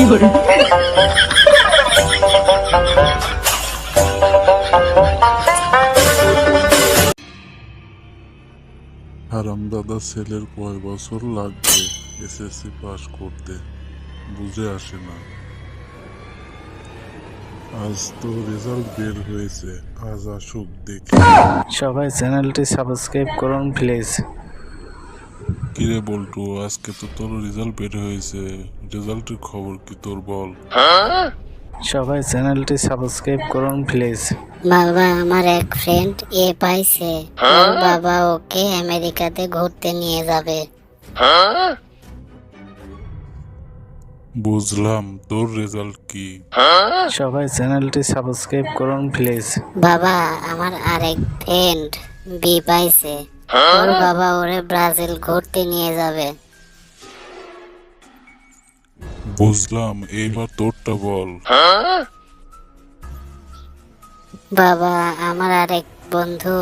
হারামজাদা ছেলের কয় বছর লাগবে এসএসসি পাস করতে, বুঝে আসে না। আজ তো রেজাল্ট বের হয়েছে, আজ আসুক দেখি। সবাই চ্যানেলটি সাবস্ক্রাইব করুন প্লিজ। কিরে বল্টু, আজকে তো তোর রেজাল্ট বের হয়েছে, রেজাল্টের খবর কি তোর বল। সবাই চ্যানেলটি সাবস্ক্রাইব করুন প্লিজ। বাবা, আমার এক ফ্রেন্ড পাইছে। ওর বাবা ওকে আমেরিকাতে ঘুরতে নিয়ে যাবে। বুঝলাম, তোর রেজাল্ট কি? সবাই চ্যানেলটি সাবস্ক্রাইব করুন প্লিজ। বাবা, আমার আরেক ফ্রেন্ড পাইছে। ওর বাবা ওরে ব্রাজিল ঘুরতে নিয়ে যাবে। বুঝলাম, এইবার তোরটা বল। বাবা, আমার আরেক বন্ধু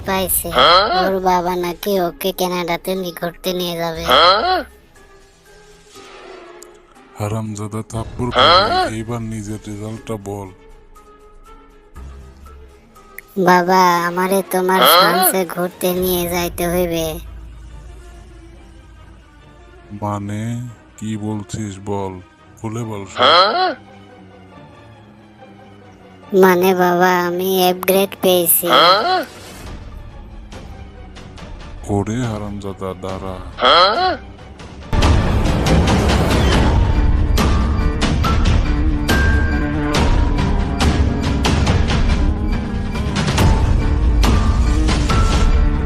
পাইছে। ওর বাবা নাকি ওকে কানাডাতে ঘুরতে নিয়ে যাবে। হারামজাদা থাপ্পড় খাবি, এইবার নিজের রেজাল্টটা বল। বাবা, আমারে তোমার ফ্রান্সে ঘুরতে নিয়ে যাইতে হইবে। মানে কি বলছিস বল, খুলে বল। মানে বাবা, আমি এফ গ্রেড পেয়েছি। ওরে হারামজাদা, দাঁড়া।